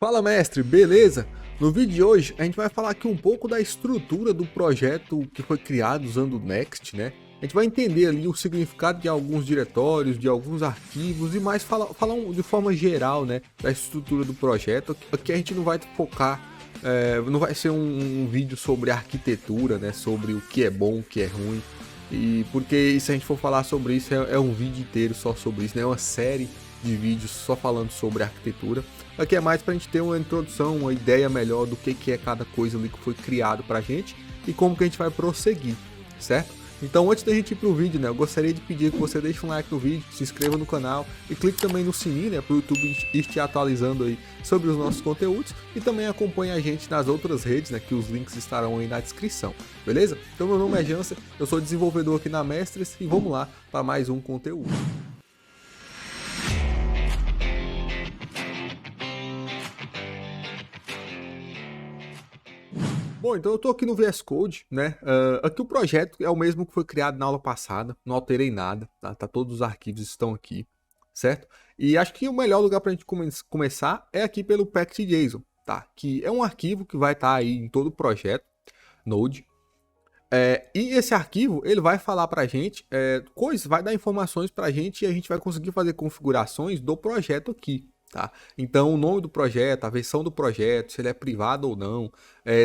Fala mestre, beleza? No vídeo de hoje a gente vai falar aqui um pouco da estrutura do projeto que foi criado usando o Next, né? A gente vai entender ali o significado de alguns diretórios, de alguns arquivos e mais falar de forma geral, né, da estrutura do projeto. Aqui a gente não vai focar, não vai ser um vídeo sobre arquitetura, né, sobre o que é bom, o que é ruim. E porque se a gente for falar sobre isso é um vídeo inteiro só sobre isso, né? É uma série de vídeos só falando sobre arquitetura. Aqui é mais para a gente ter uma introdução, uma ideia melhor do que é cada coisa ali que foi criado para a gente e como que a gente vai prosseguir, certo? Então antes da gente ir pro vídeo, né, eu gostaria de pedir que você deixe um like no vídeo, se inscreva no canal e clique também no sininho, né, para o YouTube ir te atualizando aí sobre os nossos conteúdos e também acompanhe a gente nas outras redes, né, que os links estarão aí na descrição, beleza? Então meu nome é Jansen, eu sou desenvolvedor aqui na Mestres e vamos lá para mais um conteúdo. Bom, então eu tô aqui no VS Code, né? Aqui o projeto é o mesmo que foi criado na aula passada, não alterei nada, tá? Todos os arquivos estão aqui, certo? E acho que o melhor lugar para a gente começar é aqui pelo packed.json, tá? Que é um arquivo que vai estar aí em todo o projeto, Node. E esse arquivo, ele vai falar pra gente coisas, vai dar informações pra gente e a gente vai conseguir fazer configurações do projeto aqui, tá? Então, o nome do projeto, a versão do projeto, se ele é privado ou não.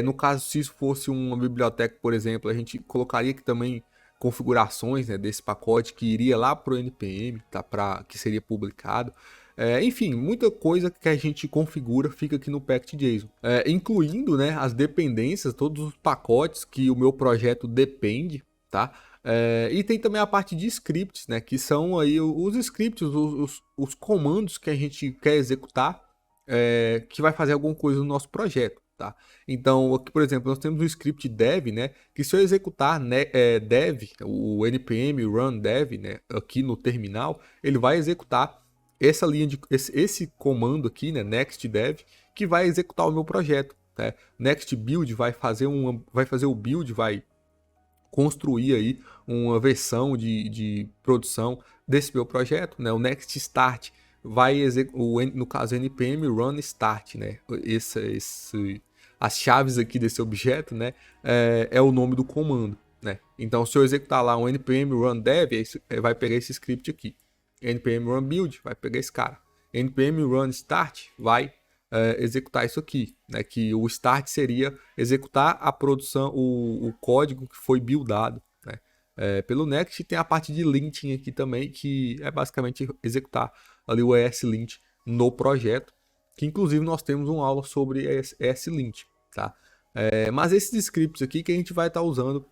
No caso, se isso fosse uma biblioteca, por exemplo, a gente colocaria aqui também configurações, né, desse pacote que iria lá pro NPM, tá? Que seria publicado. Enfim, muita coisa que a gente configura fica aqui no packed.json, incluindo, né, as dependências, todos os pacotes que o meu projeto depende, tá? E tem também a parte de scripts, né, que são aí os scripts, os comandos que a gente quer executar, que vai fazer alguma coisa no nosso projeto, tá? Então, aqui, por exemplo, nós temos o script dev, né, que se eu executar dev, o npm run dev, né, aqui no terminal, ele vai executar essa linha de esse comando aqui, né, next dev, que vai executar o meu projeto, né? Next build vai fazer o build, vai construir aí uma versão de produção desse meu projeto, né? O next start vai no caso npm run start, né? As chaves aqui desse objeto, né, é o nome do comando, né? Então, se eu executar lá um npm run dev, vai pegar esse script aqui. npm run build vai pegar esse cara. npm run start vai executar isso aqui, né? Que o start seria executar a produção, o código que foi buildado, né? Pelo Next. Tem a parte de linting aqui também, que é basicamente executar ali o ESLint no projeto, que inclusive nós temos uma aula sobre ESLint, tá? Mas esses scripts aqui que a gente vai estar usando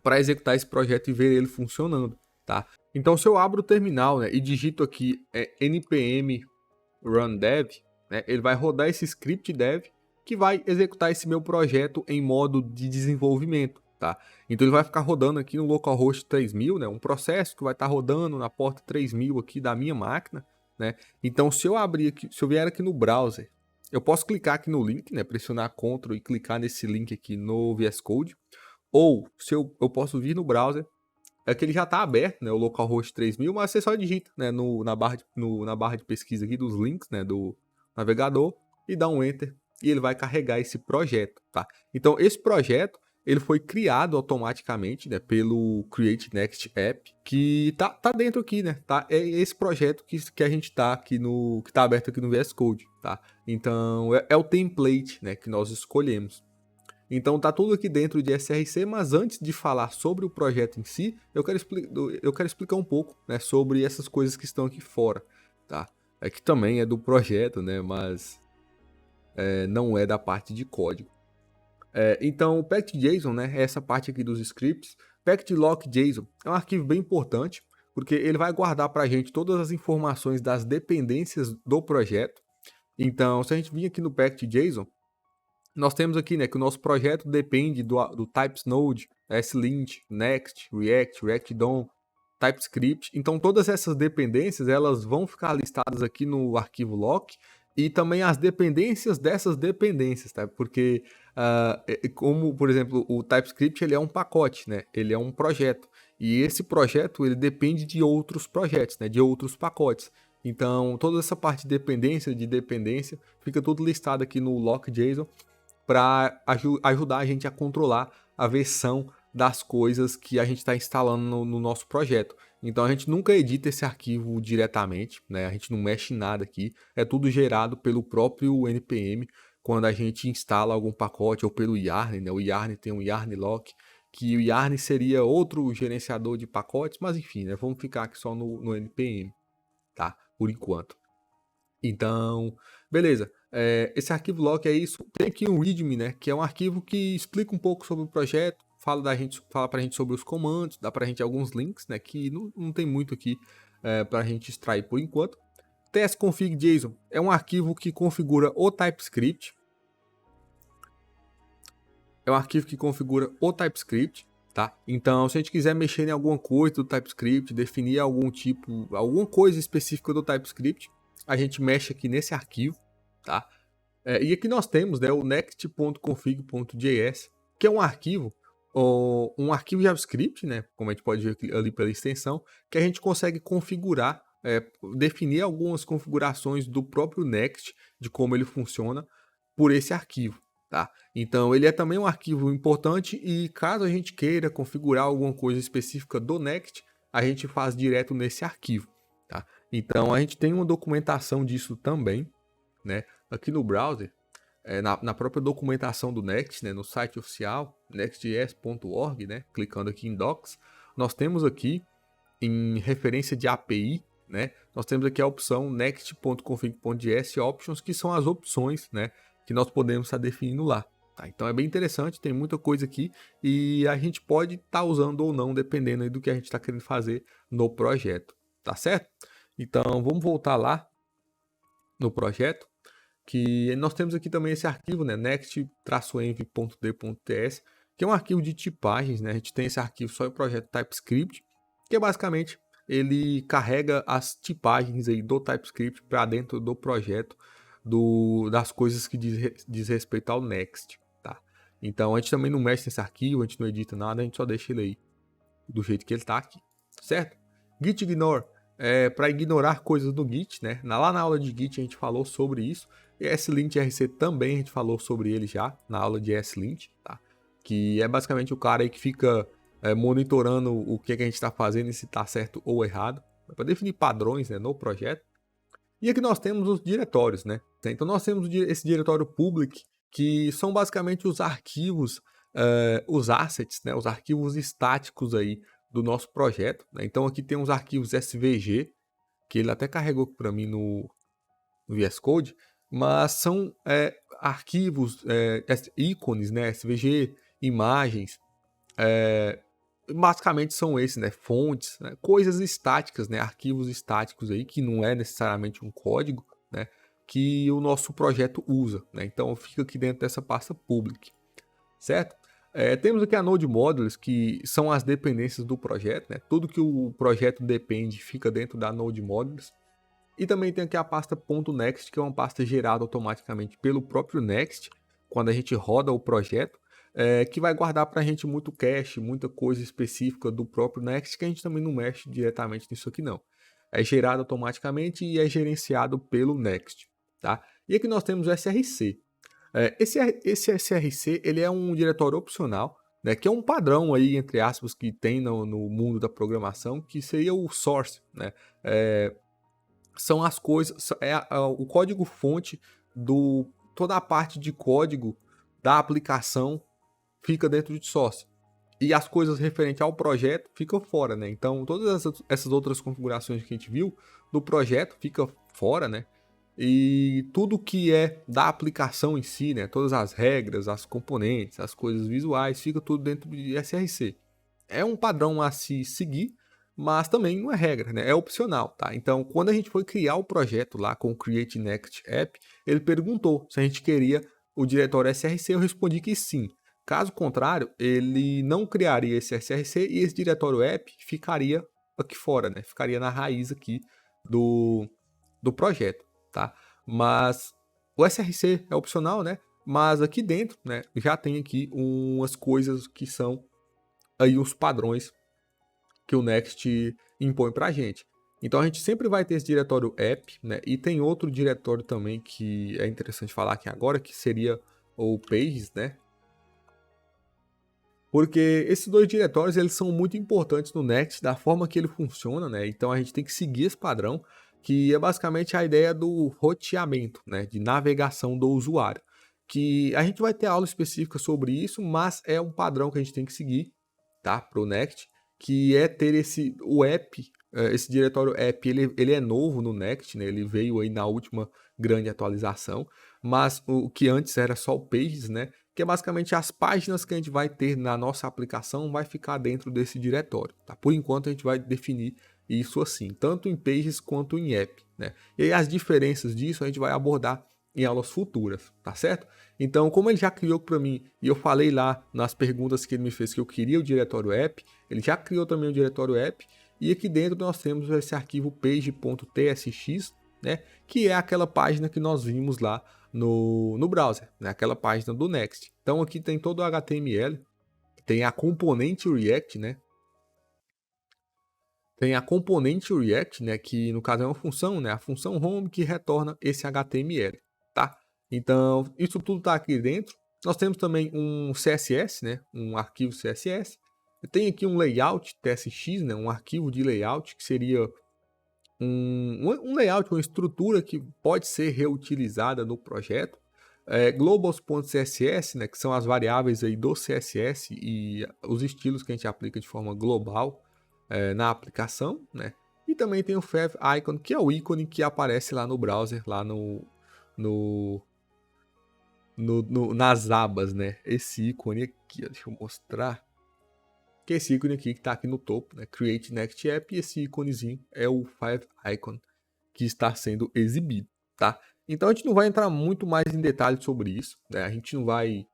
para executar esse projeto e ver ele funcionando, tá? Então, se eu abro o terminal, né, e digito aqui npm run dev, né, ele vai rodar esse script dev que vai executar esse meu projeto em modo de desenvolvimento, tá? Então ele vai ficar rodando aqui no localhost 3000, né, um processo que vai estar rodando na porta 3000 aqui da minha máquina, né? Então, se eu abrir aqui, se eu vier aqui no browser, eu posso clicar aqui no link, né, pressionar Ctrl e clicar nesse link aqui no VS Code, ou se eu posso vir no browser, que ele já está aberto, né, o localhost 3000, mas você só digita, né, na barra de pesquisa aqui dos links, né, do navegador, e dá um enter e ele vai carregar esse projeto, tá? Então esse projeto ele foi criado automaticamente, né, pelo Create Next App, que tá dentro aqui, né? Tá? É esse projeto que a gente tá aqui que tá aberto aqui no VS Code, tá? Então é o template, né, que nós escolhemos. Então tá tudo aqui dentro de SRC, mas antes de falar sobre o projeto em si, eu quero explicar um pouco, né, sobre essas coisas que estão aqui fora, tá? Que também é do projeto, né, mas não é da parte de código. Então o packed.json, né, é essa parte aqui dos scripts. Packed.lock.json é um arquivo bem importante, porque ele vai guardar para a gente todas as informações das dependências do projeto. Então, se a gente vir aqui no packed.json, nós temos aqui, né, que o nosso projeto depende do types node, slint, next, react, react-dom, TypeScript. Então todas essas dependências elas vão ficar listadas aqui no arquivo lock e também as dependências dessas dependências, tá? Porque como, por exemplo, o TypeScript ele é um pacote, né? Ele é um projeto. E esse projeto ele depende de outros projetos, né? De outros pacotes. Então, toda essa parte de dependência, fica tudo listado aqui no lock.json para ajudar a gente a controlar a versão das coisas que a gente está instalando no nosso projeto. Então a gente nunca edita esse arquivo diretamente, né? A gente não mexe em nada aqui, é tudo gerado pelo próprio npm quando a gente instala algum pacote ou pelo yarn, né? O yarn tem um yarn lock, que o yarn seria outro gerenciador de pacotes, mas enfim, né? Vamos ficar aqui só no npm, tá? Por enquanto. Então, beleza. Esse arquivo lock é isso. Tem aqui um readme, né? Que é um arquivo que explica um pouco sobre o projeto, fala pra gente sobre os comandos, dá pra gente alguns links, né? Que não tem muito aqui pra gente extrair por enquanto. Testconfig.json é um arquivo que configura o TypeScript. Tá? Então, se a gente quiser mexer em alguma coisa do TypeScript, definir alguma coisa específica do TypeScript, a gente mexe aqui nesse arquivo, tá? E aqui nós temos, né, o next.config.js, que é um arquivo JavaScript, né, como a gente pode ver ali pela extensão, que a gente consegue configurar, definir algumas configurações do próprio Next, de como ele funciona, por esse arquivo. Tá? Então ele é também um arquivo importante e caso a gente queira configurar alguma coisa específica do Next, a gente faz direto nesse arquivo. Tá? Então a gente tem uma documentação disso também, né? Aqui no browser, na própria documentação do Next, né? No site oficial, nextjs.org, né? Clicando aqui em Docs, nós temos aqui em referência de API, né? Nós temos aqui a opção next.config.js options, que são as opções, né? Que nós podemos estar definindo lá. Tá? Então é bem interessante, tem muita coisa aqui e a gente pode estar usando ou não, dependendo aí do que a gente está querendo fazer no projeto. Tá certo? Então vamos voltar lá no projeto, que nós temos aqui também esse arquivo, né? next-env.d.ts, que é um arquivo de tipagens, né? A gente tem esse arquivo só em projeto TypeScript, que é basicamente ele carrega as tipagens aí do TypeScript para dentro do projeto das coisas que diz respeito ao Next, tá? Então a gente também não mexe nesse arquivo, a gente não edita nada, a gente só deixa ele aí do jeito que ele está aqui, certo? Git ignore é para ignorar coisas do Git, né? Lá na aula de Git a gente falou sobre isso. E SLint RC também a gente falou sobre ele já na aula de SLint, tá? Que é basicamente o cara aí que fica monitorando o que a gente está fazendo e se está certo ou errado, para definir padrões, né, no projeto. E aqui nós temos os diretórios, né? Então nós temos esse diretório public, que são basicamente os arquivos, os assets, né? Os arquivos estáticos aí do nosso projeto, né? Então aqui tem os arquivos SVG, que ele até carregou para mim no VS Code, mas são arquivos, ícones, né? SVG, imagens, basicamente são esses, né? Fontes, né? Coisas estáticas, né? Arquivos estáticos aí, que não é necessariamente um código, né? Que o nosso projeto usa, né? Então fica aqui dentro dessa pasta public, certo? Temos aqui a Node Modules, que são as dependências do projeto, né? Tudo que o projeto depende fica dentro da Node Modules. E também tem aqui a pasta .next, que é uma pasta gerada automaticamente pelo próprio Next, quando a gente roda o projeto, que vai guardar para a gente muito cache, muita coisa específica do próprio Next, que a gente também não mexe diretamente nisso aqui não. É gerado automaticamente e é gerenciado pelo Next, tá? E aqui nós temos o SRC. Esse SRC ele é um diretório opcional, né, que é um padrão aí, entre aspas, que tem no mundo da programação, que seria o source, né? São as coisas, o código-fonte toda a parte de código da aplicação fica dentro de source. E as coisas referentes ao projeto ficam fora, né? Então, todas essas outras configurações que a gente viu do projeto fica fora, né? E tudo que é da aplicação em si, né? Todas as regras, as componentes, as coisas visuais, fica tudo dentro de SRC. É um padrão a se seguir, mas também não é regra, né? É opcional, tá? Então, quando a gente foi criar o projeto lá com o Create Next App, ele perguntou se a gente queria o diretório SRC, eu respondi que sim. Caso contrário, ele não criaria esse SRC e esse diretório app ficaria aqui fora, né? Ficaria na raiz aqui do projeto, tá? Mas o SRC é opcional, né? Mas aqui dentro, né, já tem aqui umas coisas que são aí os padrões que o Next impõe pra gente. Então a gente sempre vai ter esse diretório app, né? E tem outro diretório também que é interessante falar aqui agora, que seria o pages, né? Porque esses dois diretórios eles são muito importantes no Next, da forma que ele funciona, né? Então a gente tem que seguir esse padrão, que é basicamente a ideia do roteamento, né? De navegação do usuário. Que a gente vai ter aula específica sobre isso, mas é um padrão que a gente tem que seguir, tá? Para o Next, que é ter o app, esse diretório app, ele é novo no Next, né? Ele veio aí na última grande atualização, mas o que antes era só o Pages, né? Que é basicamente as páginas que a gente vai ter na nossa aplicação vai ficar dentro desse diretório, tá? Por enquanto a gente vai definir isso assim, tanto em Pages quanto em App, né? E aí as diferenças disso a gente vai abordar em aulas futuras, tá certo? Então, como ele já criou para mim, e eu falei lá nas perguntas que ele me fez que eu queria o diretório app, ele já criou também o diretório app, e aqui dentro nós temos esse arquivo page.tsx, né, que é aquela página que nós vimos lá no browser, né, aquela página do Next. Então aqui tem todo o HTML, tem a componente React, né, que no caso é uma função, né, a função home que retorna esse HTML, tá? Então, isso tudo está aqui dentro. Nós temos também um CSS, né, um arquivo CSS. Tem aqui um layout TSX, né, um arquivo de layout que seria um layout, uma estrutura que pode ser reutilizada no projeto. Globals.css, né, que são as variáveis aí do CSS e os estilos que a gente aplica de forma global na aplicação, né? E também tem o favicon, que é o ícone que aparece lá no browser, lá nas abas, né? Esse ícone aqui, ó, deixa eu mostrar. Que é esse ícone aqui que está aqui no topo, né? Create Next App, e esse íconezinho é o favicon que está sendo exibido, tá? Então a gente não vai entrar muito mais em detalhes sobre isso, né? A gente não vai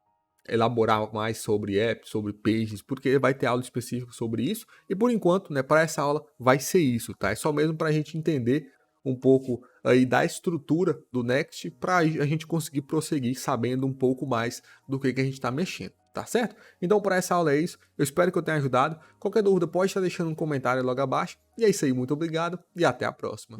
elaborar mais sobre apps, sobre pages, porque vai ter aula específica sobre isso. E por enquanto, né, para essa aula vai ser isso, tá? É só mesmo para a gente entender um pouco aí da estrutura do Next para a gente conseguir prosseguir sabendo um pouco mais do que a gente está mexendo, tá certo? Então, para essa aula é isso. Eu espero que eu tenha ajudado. Qualquer dúvida pode estar deixando um comentário logo abaixo. E é isso aí, muito obrigado e até a próxima.